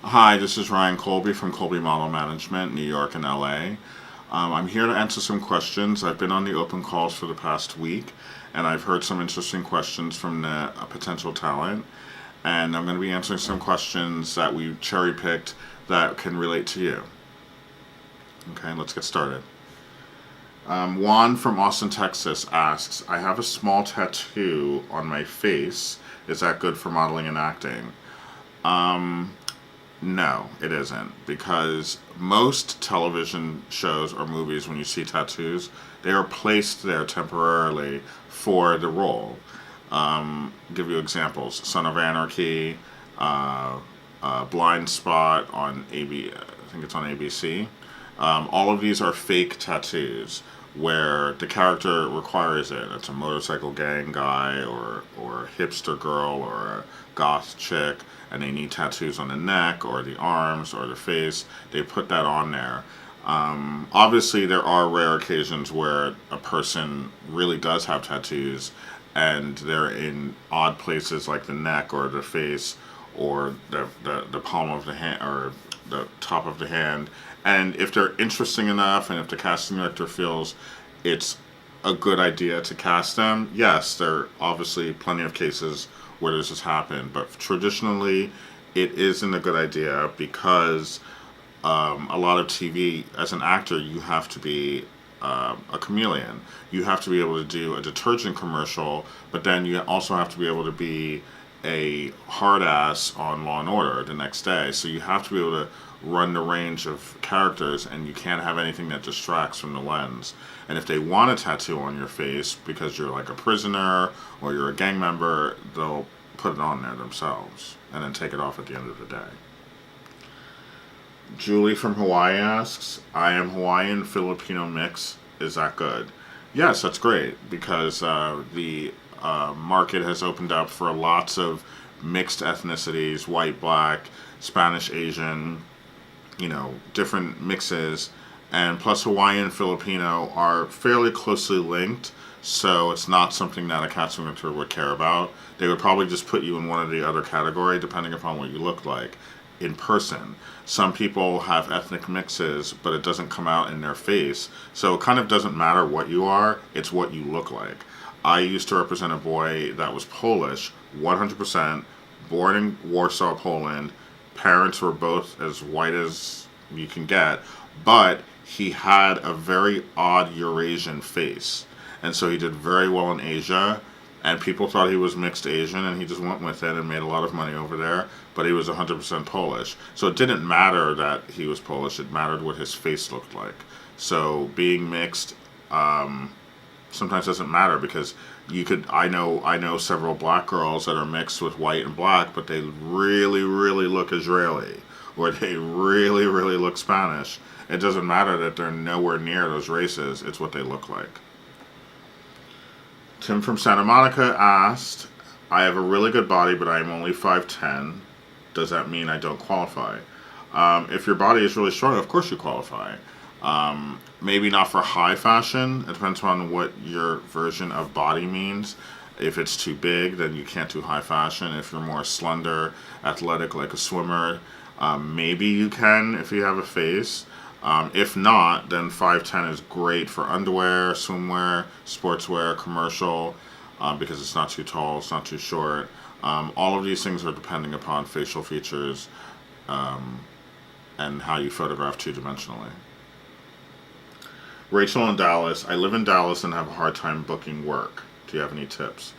Hi, this is Ryan Colby from Colby Model Management, New York and LA. I'm here to answer some questions. I've been on the open calls for the past week, and I've heard some interesting questions from the potential talent. And I'm going to be answering some questions that we cherry picked that can relate to you. Okay, let's get started. Juan from Austin, Texas asks, I have a small tattoo on my face. Is that good for modeling and acting? Um, No, it isn't, because most television shows or movies, when you see tattoos, they are placed there temporarily for the role. Give you examples: Son of Anarchy, uh, Blind Spot on I think it's on ABC. All of these are fake tattoos where the character requires it. It's a motorcycle gang guy or a hipster girl or a goth chick, and they need tattoos on the neck or the arms or the face. They put that on there. Obviously, there are rare occasions where a person really does have tattoos and they're in odd places like the neck or the face or the palm of the hand or the top of the hand. And if they're interesting enough and if the casting director feels it's a good idea to cast them, yes, there are obviously plenty of cases where this has happened. But traditionally, it isn't a good idea because a lot of TV, as an actor, you have to be a chameleon. You have to be able to do a detergent commercial, but then you also have to be able to be a hard ass on Law and Order the next day. So you have to be able to run the range of characters, and you can't have anything that distracts from the lens. And if they want a tattoo on your face because you're like a prisoner or you're a gang member, they'll put it on there themselves and then take it off at the end of the day. Julie from Hawaii asks, I am Hawaiian Filipino mix. Is that good? Yes, that's great because the market has opened up for lots of mixed ethnicities: white, black, Spanish, Asian, different mixes. And plus, Hawaiian and Filipino are fairly closely linked, so it's not something that a casting director would care about. They would probably just put you in one or the other category, depending upon what you look like in person. Some people have ethnic mixes, but it doesn't come out in their face, so it kind of doesn't matter what you are, it's what you look like. I used to represent a boy that was Polish, 100%, born in Warsaw, Poland. Parents were both as white as you can get, but he had a very odd Eurasian face. And so he did very well in Asia, and people thought he was mixed Asian, and he just went with it and made a lot of money over there, but he was 100% Polish. So it didn't matter that he was Polish, it mattered what his face looked like. So being mixed sometimes doesn't matter because I know several black girls that are mixed with white and black, but they really, really look Israeli, or they really, really look Spanish. It doesn't matter that they're nowhere near those races, it's what they look like. Tim from Santa Monica asked, I have a really good body, but I am only 5'10". Does that mean I don't qualify? If your body is really strong, of course you qualify. Maybe not for high fashion. It depends on what your version of body means. If it's too big, then you can't do high fashion. If you're more slender, athletic, like a swimmer, maybe you can if you have a face. If not, then 5'10" is great for underwear, swimwear, sportswear, commercial, because it's not too tall, it's not too short. All of these things are depending upon facial features and how you photograph two-dimensionally. Rachel in Dallas. I live in Dallas and have a hard time booking work. Do you have any tips?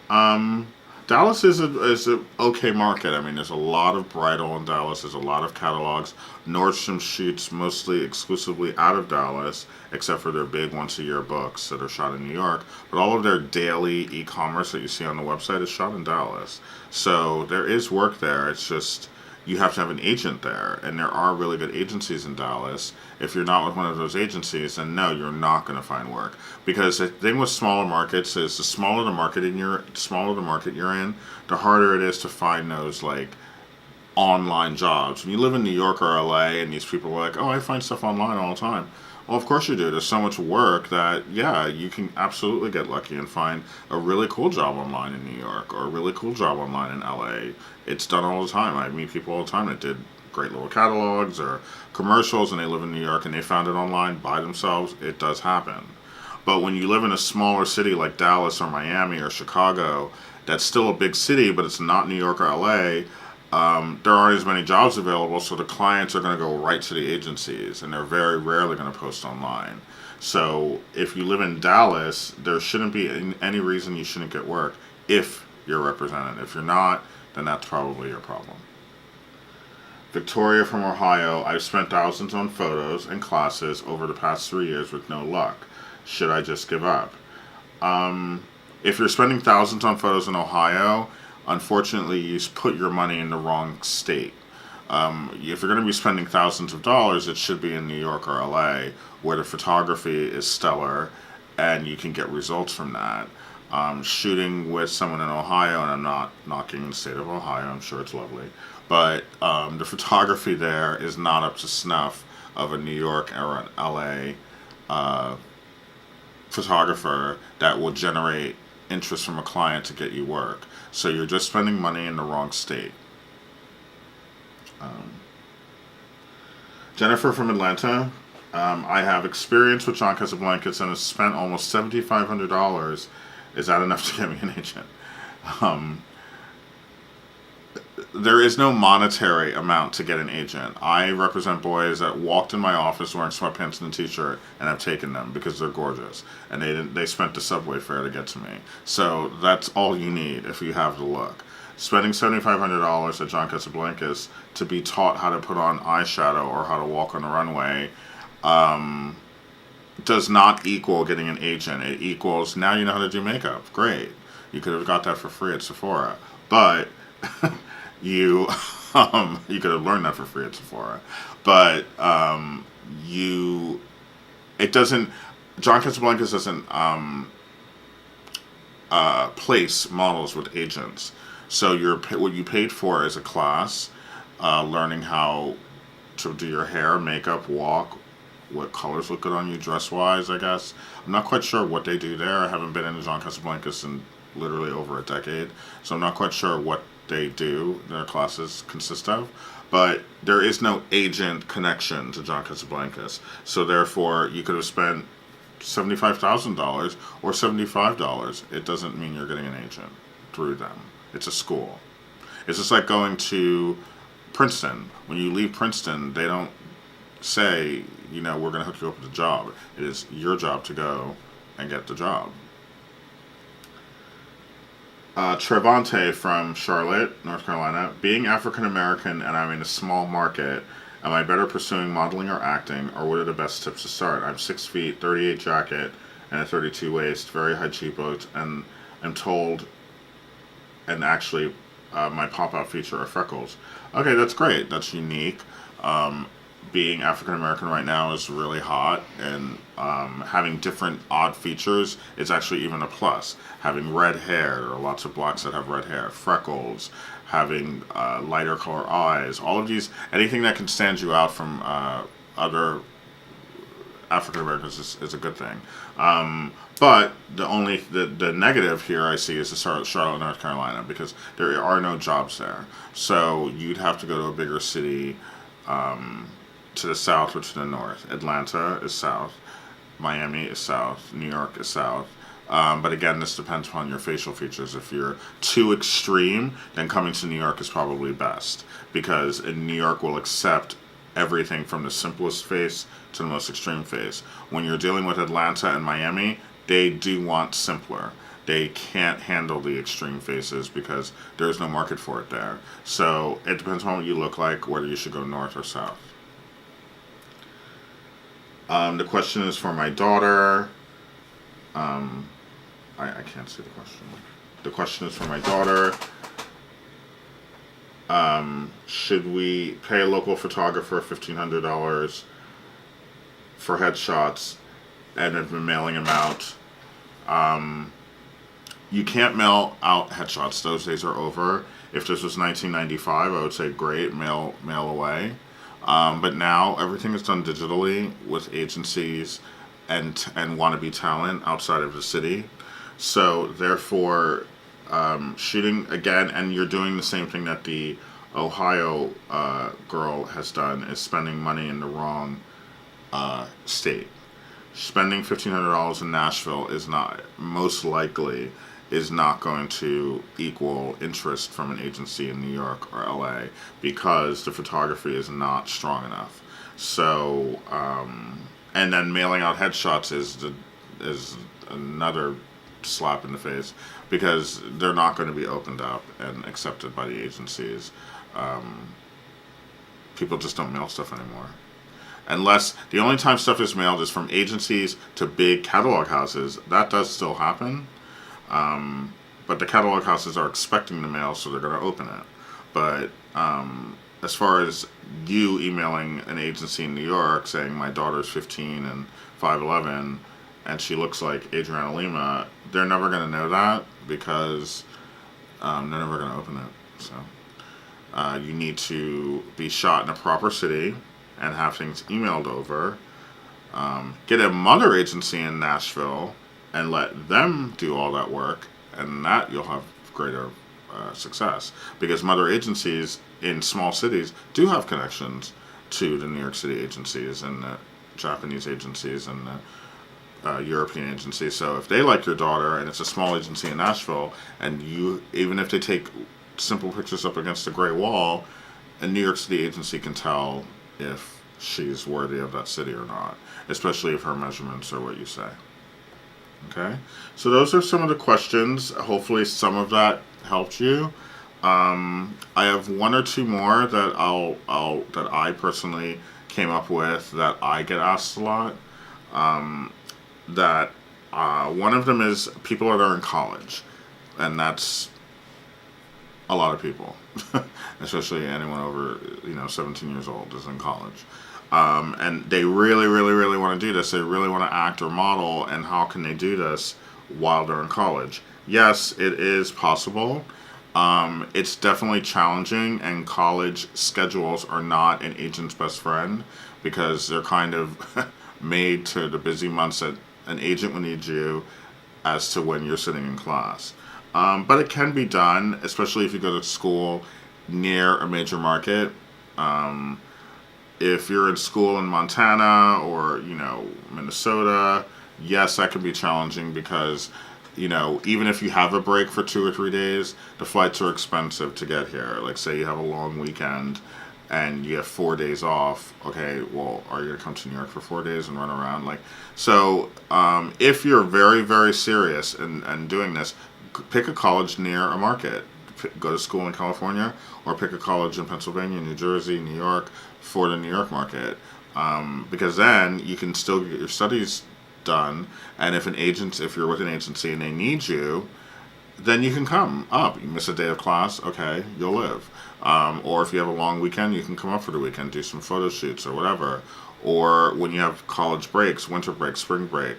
Dallas is a okay market. I mean, there's a lot of bridal in Dallas. There's a lot of catalogs. Nordstrom shoots mostly exclusively out of Dallas, except for their big once-a-year books that are shot in New York. But all of their daily e-commerce that you see on the website is shot in Dallas. So there is work there. It's just you have to have an agent there, and there are really good agencies in Dallas. If you're not with one of those agencies, then no, you're not going to find work. Because the thing with smaller markets is the smaller the market you're in, the harder it is to find those like online jobs. When you live in New York or LA, and these people are like, "Oh, I find stuff online all the time." Well, of course you do. There's so much work that, yeah, you can absolutely get lucky and find a really cool job online in New York or a really cool job online in LA. It's done all the time. I meet people all the time that did great little catalogs or commercials and they live in New York and they found it online by themselves, it does happen. But when you live in a smaller city like Dallas or Miami or Chicago, that's still a big city, but it's not New York or LA. There aren't as many jobs available, so the clients are going to go right to the agencies, and they're very rarely going to post online. So if you live in Dallas, there shouldn't be any reason you shouldn't get work if you're represented. If you're not, then that's probably your problem. Victoria from Ohio, I've spent thousands on photos and classes over the past 3 years with no luck. Should I just give up? If you're spending thousands on photos in Ohio, unfortunately, you put your money in the wrong state. If you're going to be spending thousands of dollars, it should be in New York or LA, where the photography is stellar and you can get results from that. Shooting with someone in Ohio, and I'm not knocking the state of Ohio, I'm sure it's lovely, but the photography there is not up to snuff of a New York or an LA photographer that will generate interest from a client to get you work. So you're just spending money in the wrong state. Jennifer from Atlanta, I have experience with John Casablancas and have spent almost $7,500. Is that enough to get me an agent? There is no monetary amount to get an agent. I represent boys that walked in my office wearing sweatpants and a t-shirt, and I've taken them because they're gorgeous, and they spent the subway fare to get to me. So that's all you need if you have the look. Spending $7,500 at John Casablancas to be taught how to put on eyeshadow or how to walk on the runway does not equal getting an agent. It equals, now you know how to do makeup. Great. You could have got that for free at Sephora. But you you could have learned that for free at Sephora. But it doesn't, John Casablancas doesn't place models with agents. So what you paid for is a class, learning how to do your hair, makeup, walk, what colors look good on you dress-wise, I guess. I'm not quite sure what they do there. I haven't been into John Casablancas in literally over a decade, so I'm not quite sure what they do, their classes consist of. But there is no agent connection to John Casablancas. So therefore, you could have spent $75,000 or $75. It doesn't mean you're getting an agent through them. It's a school. It's just like going to Princeton. When you leave Princeton, they don't say, we're going to hook you up with a job. It is your job to go and get the job. Trevante from Charlotte, North Carolina. Being African American and I'm in a small market, am I better pursuing modeling or acting, or what are the best tips to start? I'm 6 feet, 38 jacket, and a 32 waist, very high cheekbones, and I'm told, and actually my pop-out feature are freckles. Okay, that's great. That's unique. Being African American right now is really hot, and having different odd features is actually even a plus. Having red hair, there are lots of blacks that have red hair, freckles, having lighter color eyes, all of these, anything that can stand you out from other African Americans is a good thing. But the negative here I see is the Charlotte, North Carolina, because there are no jobs there. So you'd have to go to a bigger city to the south or to the north. Atlanta is south. Miami is south. New York is south. But again, this depends upon your facial features. If you're too extreme, then coming to New York is probably best, because in New York will accept everything from the simplest face to the most extreme face. When you're dealing with Atlanta and Miami, they do want simpler. They can't handle the extreme faces because there's no market for it there. So it depends on what you look like, whether you should go north or south. The question is for my daughter. I can't see the question. The question is for my daughter. Should we pay a local photographer $1,500 for headshots and have been mailing them out? You can't mail out headshots. Those days are over. If this was 1995, I would say great, mail away. But now everything is done digitally with agencies and wannabe talent outside of the city. So therefore, shooting again, and you're doing the same thing that the Ohio girl has done is spending money in the wrong state. Spending $1,500 in Nashville is not, most likely, is not going to equal interest from an agency in New York or LA because the photography is not strong enough. So, and then mailing out headshots is another slap in the face because they're not going to be opened up and accepted by the agencies. People just don't mail stuff anymore. Unless the only time stuff is mailed is from agencies to big catalog houses. That does still happen. But the catalog houses are expecting the mail, so they're going to open it. But as far as you emailing an agency in New York saying my daughter's 15 and 5'11", and she looks like Adriana Lima, they're never going to know that because they're never going to open it. So you need to be shot in a proper city and have things emailed over. Get a mother agency in Nashville and let them do all that work, and that you'll have greater success. Because mother agencies in small cities do have connections to the New York City agencies and the Japanese agencies and the European agencies. So if they like your daughter and it's a small agency in Nashville, and you, even if they take simple pictures up against a gray wall, a New York City agency can tell if she's worthy of that city or not, especially if her measurements are what you say. Okay, so those are some of the questions. Hopefully some of that helped you. I have one or two more that that I personally came up with that I get asked a lot. That one of them is people that are in college, and that's a lot of people, especially anyone over 17 years old is in college. And they really, really, really want to do this. They really want to act or model, and how can they do this while they're in college? Yes, it is possible. It's definitely challenging, and college schedules are not an agent's best friend because they're kind of made to the busy months that an agent would need you as to when you're sitting in class. But it can be done, especially if you go to school near a major market. If you're in school in Montana or, Minnesota, yes, that can be challenging because, even if you have a break for 2 or 3 days, the flights are expensive to get here. Like, say you have a long weekend and you have 4 days off. Okay, well, are you going to come to New York for 4 days and run around? So if you're very, very serious in doing this, pick a college near a market. Go to school in California, or pick a college in Pennsylvania, New Jersey, New York for the New York market, because then you can still get your studies done. And if you're with an agency and they need you, then you can come up. You miss a day of class, okay, you'll live. Or if you have a long weekend, you can come up for the weekend, do some photo shoots or whatever. Or when you have college breaks, winter break, spring break,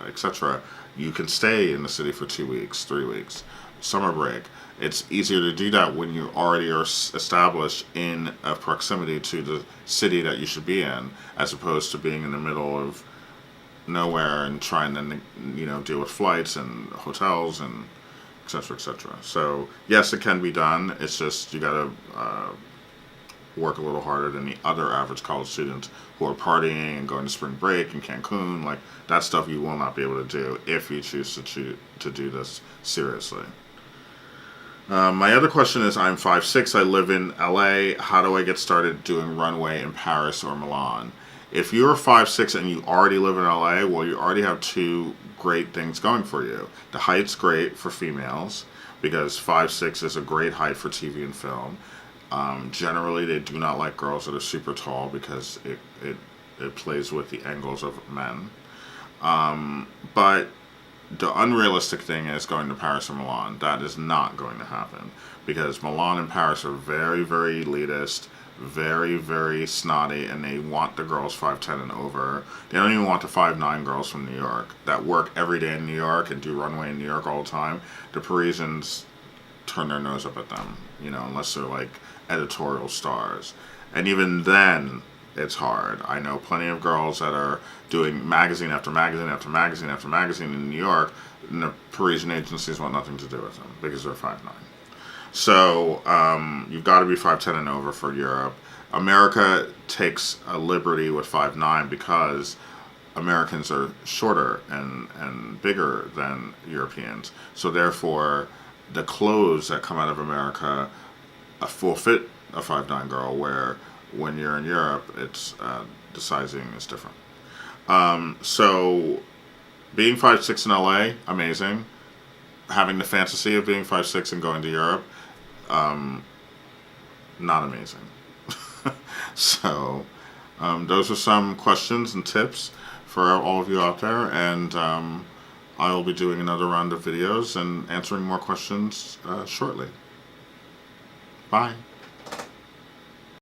etc., you can stay in the city for 2 weeks, 3 weeks, summer break. It's easier to do that when you already are established in a proximity to the city that you should be in, as opposed to being in the middle of nowhere and trying to deal with flights and hotels and etc., etc. So yes, it can be done. It's just you got to work a little harder than the other average college students who are partying and going to spring break in Cancun. Like, that stuff you will not be able to do if you choose to do this seriously. My other question is, I'm 5'6", I live in LA. How do I get started doing runway in Paris or Milan? If you're 5'6" and you already live in LA, well, you already have two great things going for you. The height's great for females because 5'6" is a great height for TV and film. Generally, they do not like girls that are super tall because it plays with the angles of men. But the unrealistic thing is going to Paris or Milan. That is not going to happen because Milan and Paris are very, very elitist, very, very snotty, and they want the girls 5'10" and over. They don't even want the 5'9" girls from New York that work every day in New York and do runway in New York all the time. The Parisians turn their nose up at them, unless they're like editorial stars. And even then, it's hard. I know plenty of girls that are doing magazine after magazine after magazine after magazine in New York, and the Parisian agencies want nothing to do with them because they're 5'9". So you've got to be 5'10" and over for Europe. America takes a liberty with 5'9" because Americans are shorter and bigger than Europeans. So therefore, the clothes that come out of America will fit a 5'9" girl, where when you're in Europe, it's the sizing is different. So being 5'6" in LA, amazing. Having the fantasy of being 5'6" and going to Europe, not amazing. So those are some questions and tips for all of you out there, and I will be doing another round of videos and answering more questions shortly. Bye.